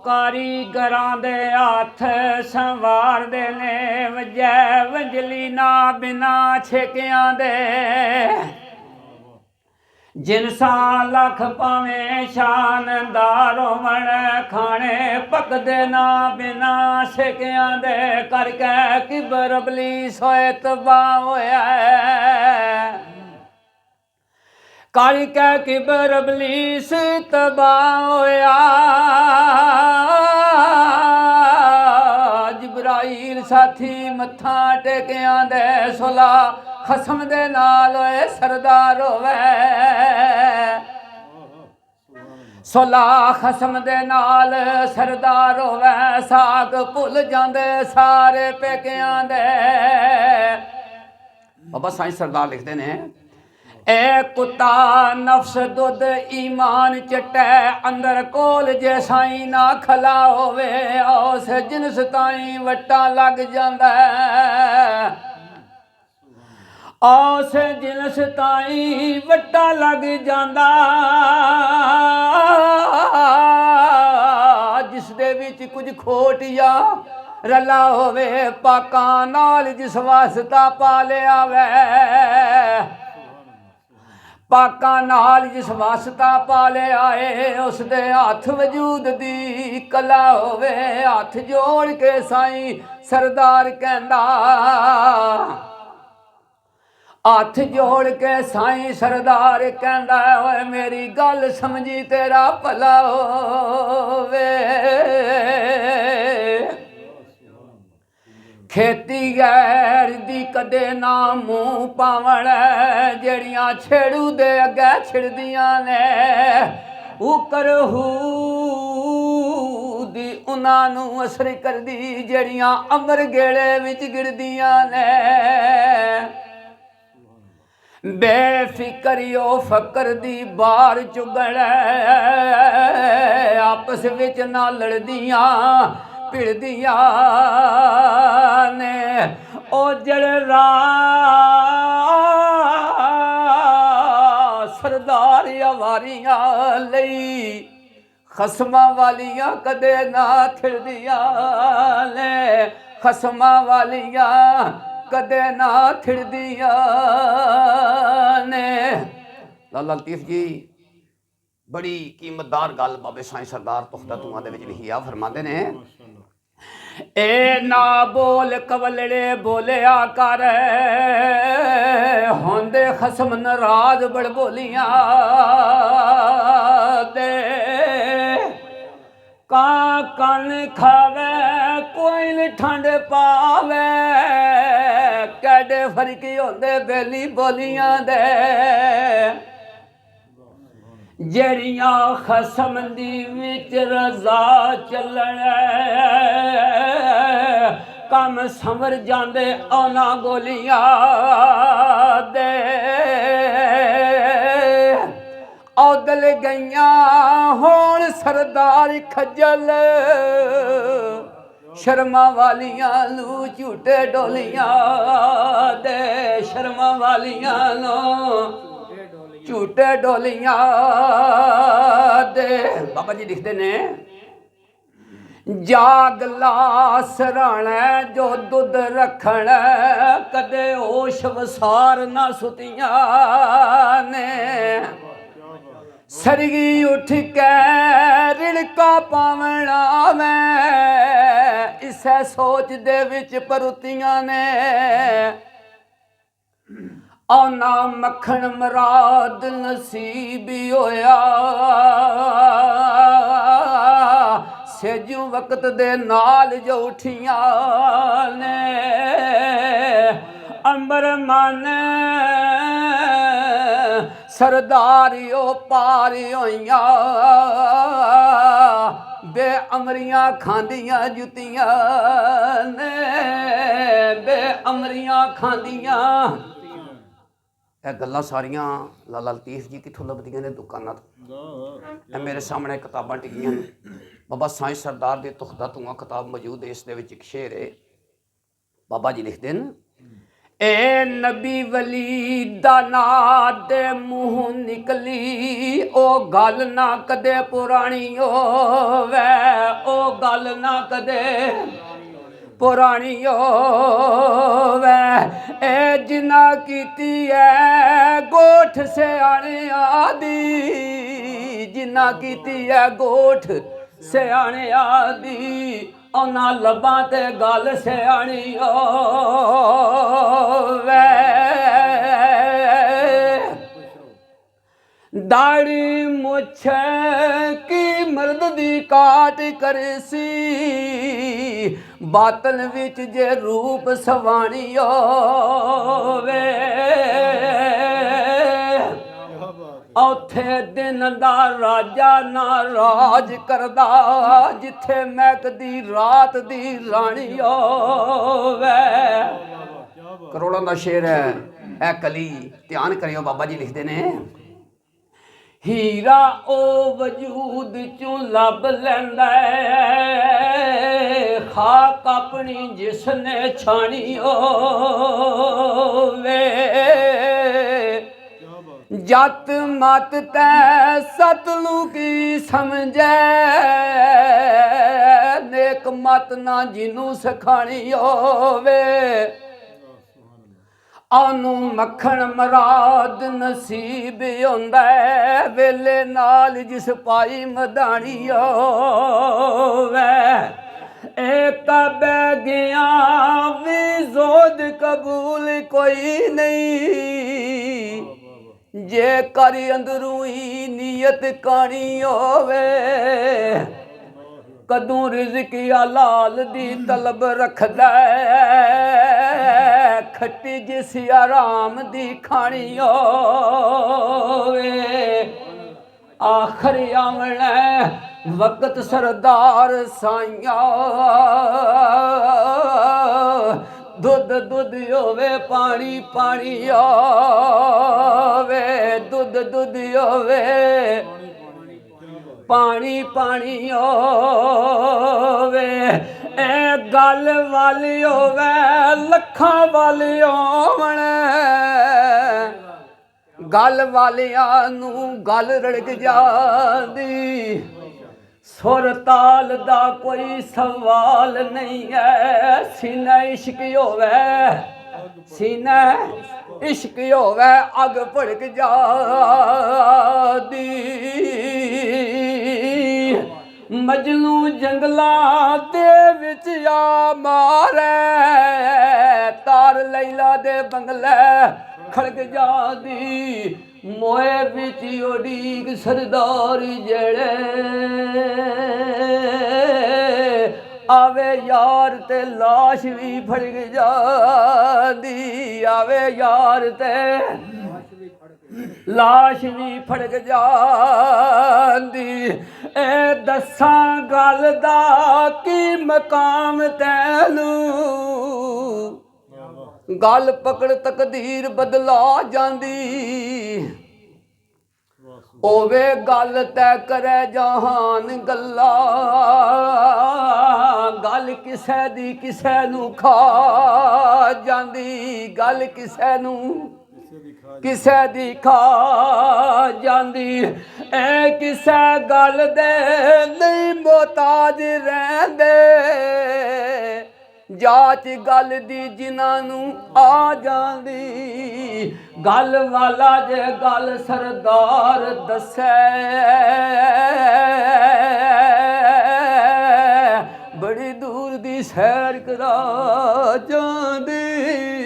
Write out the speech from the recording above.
ਕਾਰੀਗਰਾਂ ਦੇ ਹੱਥ ਸੰਵਾਰਦੇ ਨੇ ਵਜੈ ਵੰਜਲੀ ਨਾ ਬਿਨਾ ਛੇਕਿਆਂ ਦੇ ਜਿਨਸਾਂ ਲੱਖ ਭਾਵੇਂ ਸ਼ਾਨਦਾਰ ਹੋਵਣ ਖਾਣੇ ਪੱਕਦੇ ਨਾ ਬਿਨਾ ਛੇਕਿਆਂ ਦੇ ਕਰਕੇ ਕਿਬਰ ਇਬਲੀਸ ਹੋਏ ਤਬਾਹ ਹੋਇਆ ਕਰਕੇ ਕਿਬਰ ਇਬਲੀਸ ਤਬਾਹ ਹੋਇਆ ਜਿਬਰਾਈਲ ਸਾਥੀ ਮੱਥਾ ਟੇਕਿਆਂ ਦੇ ਸੁਲਾ ਖਸਮ ਦੇ ਨਾਲ ਓਏ ਸਰਦਾਰ ਹੋਵੇ ਸੁਲਾ ਖਸਮ ਦੇ ਨਾਲ ਸਰਦਾਰ ਹੋਵੇ ਸਾਗ ਭੁੱਲ ਜਾਂਦੇ ਸਾਰੇ ਪੇਕਿਆਂ ਦੇ ਬਾਬਾ ਸਾਈਂ ਸਰਦਾਰ ਲਿਖਦੇ ਨੇ ए कुत्ता नफ्स दुध ईमान चटै अंदर कोल जे साई ना खला होवे उस जिनस ताई वट्टा लग जांदा उस जिनस ताई वट्टा लग जांदा जिस दे विच कुछ खोट या रला होवे पाकां नाल जिस वास्ता पालिया वे पाकां नाल जिस वास्ता पालिया है उसदे हथ वजूद दी कला होवे हथ जोड़ के साईं सरदार कहंदा हथ जोड़ के साईं सरदार कहंदा ओए मेरी गल समझी तेरा भला होवे खेती गैर दी कदे ना मूँह पावण जड़ियां छेड़ू दे अगे छिड़दियां ने उकर हू दी उन्हां नू असर करदी जड़ियां अमर गेड़े विच गिरदियां ने बेफिक्रियो फकर दी बार चुगड़ आपस विच ना लड़दियां भिड़दियां ने ओ जड़ सरदार अवारियां लई खसमां वालियां कदे ना थिड़दियां ने खसमां वालियां कदे ना थिड़दियां ने। लाला लतीफ जी बड़ी कीमतदार गल बाबे साईं सरदार तुख्ता तूआं दे विच लिखी आ फरमांदे ने ए ना बोल कवलड़े बोलिया कर होंदे खसम नाराज बड़ बोलियां दे कां कन खावे कोयल ठंड पावे कैडे फर्की होंदे बेली बोलियां दे जड़ियां खसम दी विच रजा चलण कम संवर जांदे आना गोलियां दे औदल गईयां होण सरदार खजल शर्मा वालियां लू झूठे डोलियां दे शर्मा वालियां लो झूठे डोलियां दे। बाबा जी लिखते ने जाग ला सराणे जो दुध रखण कदे होश वसार ना सुतियां ने सरगी उठ के रिड़का पावना में इसे सोच दे विच परुतियां ने आना मक्खन मराद नसीबी होया सेजू वक्त दे नाल जो उठियां ने अंबर मन सरदारियो पारी होइयां बे अमरियां खांदियां जुतियां ने बे अमरियां खांदियां। ਇਹ ਗੱਲਾਂ ਸਾਰੀਆਂ ਲਾਲਾ ਲਤੀਫ ਜੀ ਕਿੱਥੋਂ ਲੱਭਦੀਆਂ ਨੇ ਦੁਕਾਨਾਂ ਤੋਂ। ਇਹ ਮੇਰੇ ਸਾਹਮਣੇ ਕਿਤਾਬਾਂ ਟਿਕੀਆਂ ਨੇ। ਬਾਬਾ ਸਾਈਂ ਸਰਦਾਰ ਦੇ ਤੁਖਦਾ ਧੂੰਆਂ ਕਿਤਾਬ ਮੌਜੂਦ ਹੈ। ਇਸ ਦੇ ਵਿੱਚ ਇੱਕ ਸ਼ੇਰ ਹੈ। ਬਾਬਾ ਜੀ ਲਿਖਦੇ ਨੇ ए नबी वली दा नां दे मूँह निकली ओ गल ना कदे पुरानी होवे ओ ਗੱਲ ਨਾ ਕਦੇ ਪੁਰਾਣੀ ਹੋਵੇ। ਇਹ ਜਿਨਾ ਕੀਤੀ ਹੈ ਗੋਠ ਸਿਆਣਿਆਂ ਦੀ, ਜਿਨਾ ਕੀਤੀ ਹੈ ਗੋਠ ਸਿਆਣਿਆਂ ਦੀ, ਉਹਨਾਂ ਲੱਭਾਂ ਤੇ ਗੱਲ ਸਿਆਣੀ ਹੋਵੇ। ਦਾੜੀ ਮੁੱਛ ਕੀ ਮਰਦ ਦੀ ਕਾਟ ਕਰਸੀ, ਬਾਤਨ ਵਿੱਚ ਜੇ ਰੂਪ ਸਵਾਣੀ ਹੋਵੇ। ਉੱਥੇ ਦਿਨ ਦਾ ਰਾਜਾ ਨਾ ਰਾਜ ਕਰਦਾ, ਜਿੱਥੇ ਮਹਿਕਦੀ ਰਾਤ ਦੀ ਰਾਣੀ ਹੋਵੇ। ਕਰੋੜਾਂ ਦਾ ਸ਼ੇਰ ਹੈ ਇਹ ਕਲੀ, ਧਿਆਨ ਕਰਿਓ। ਬਾਬਾ ਜੀ ਲਿਖਦੇ ਨੇ, ਹੀਰਾ ਉਹ ਵਜੂਦ ਚੋਂ ਲੱਭ ਲੈਂਦਾ, ਖਾਕ ਆਪਣੀ ਜਿਸਨੇ ਛਾਣੀ ਹੋਵੇ। ਜਤ ਮਤ ਤੈ ਸਤਲੂ ਕੀ ਸਮਝੈ, ਨੇਕ ਮਤ ਨਾ ਜਿਹਨੂੰ ਸਿਖਾਣੀ ਹੋਵੇ। ਉਹਨੂੰ ਮੱਖਣ ਮਰਾਦ ਨਸੀਬ ਹੁੰਦਾ, ਵੇਲੇ ਨਾਲ ਜਿਸ ਪਾਈ ਮਧਾਣੀ ਹੋਵੇ। ਇਹ ਤਾਂ ਬਹਿ ਗਿਆ ਵੀ ਜ਼ੋਦ ਕਬੂਲ ਕੋਈ ਨਹੀਂ, ਜੇ ਕਰ ਅੰਦਰੋਂ ਹੀ ਨੀਅਤ ਕਾਣੀ ਹੋਵੇ। ਕਦੋਂ ਰਿਜ਼ਕ ਹਲਾਲ ਦੀ ਤਲਬ ਰੱਖਦਾ, ਖੱਟੀ ਜਿਸ ਆਰਾਮ ਦੀ ਖਾਣੀ ਹੋਵੇ। ਆਖਰ ਆਵਣਾ ਵਕਤ ਸਰਦਾਰ ਸਾਈਆਂ, ਦੁੱਧ ਦੁੱਧ ਹੋਵੇ ਪਾਣੀ ਪਾਣੀ ਹੋਵੇ, ਦੁੱਧ ਦੁੱਧ ਹੋਵੇ ਪਾਣੀ ਪਾਣੀ ਹੋਵੇ। ਇਹ ਗੱਲ ਵਾਲੀ ਹੋਵੇ ਲੱਖਾਂ ਵਾਲੀ ਹੋਵਣ, ਗੱਲ ਵਾਲਿਆਂ ਨੂੰ ਗੱਲ ਰੜਕ ਜਾਂਦੀ। ਸੁਰ ਤਾਲ ਦਾ ਕੋਈ ਸਵਾਲ ਨਹੀਂ ਹੈ, ਸੀਨਾ ਇਸ਼ਕ ਹੋਵੇ, ਸੀਨਾ ਇਸ਼ਕ ਹੋਵੇ ਅੱਗ ਭੜਕ ਜਾਂਦੀ। ਮਜਨੂ ਜੰਗਲਾਂ ਦੇ ਵਿੱਚ ਆ ਮਾਰੇ, ਤਾਰ ਲੈਲਾ ਦੇ ਬੰਗਲੇ ਖੜਕ ਜਾਂਦੀ। ਮੋਏ ਵਿੱਚ ਉਡੀਕ ਸਰਦਾਰ ਜਿਹੜੇ, ਆਵੇ ਯਾਰ ਤੇ ਲਾਸ਼ ਵੀ ਫੜਕ ਜਾਂਦੀ, ਆਵੇ ਯਾਰ ਤੇ ਲਾਸ਼ ਵੀ ਫੜਕ ਜਾਂਦੀ। ਇਹ ਦੱਸਾਂ ਗੱਲ ਦਾ ਕੀ ਮਕਾਮ ਤੈਨੂੰ, ਗੱਲ ਪਕੜ ਤਕਦੀਰ ਬਦਲਾ ਜਾਂਦੀ। ਹੋਵੇ ਗੱਲ ਤੈ ਕਰੇ ਜਹਾਨ ਗੱਲਾਂ, ਗੱਲ ਕਿਸੇ ਦੀ ਕਿਸੇ ਨੂੰ ਖਾ ਜਾਂਦੀ, ਗੱਲ ਕਿਸੇ ਨੂੰ ਕਿਸੇ ਦੀ ਖਾ ਜਾਂਦੀ। ਇਹ ਕਿਸੇ ਗੱਲ ਦੇ ਨਹੀਂ ਮੁਹਤਾਜ ਰਹਿੰਦੇ, ਜਾਚ ਗੱਲ ਦੀ ਜਿਨ੍ਹਾਂ ਨੂੰ ਆ ਜਾਂਦੀ। ਗੱਲ ਵਾਲਾ ਜੇ ਗੱਲ ਸਰਦਾਰ ਦੱਸੈ, ਬੜੀ ਦੂਰ ਦੀ ਸੈਰ ਕਰਾ ਜਾਂਦੀ।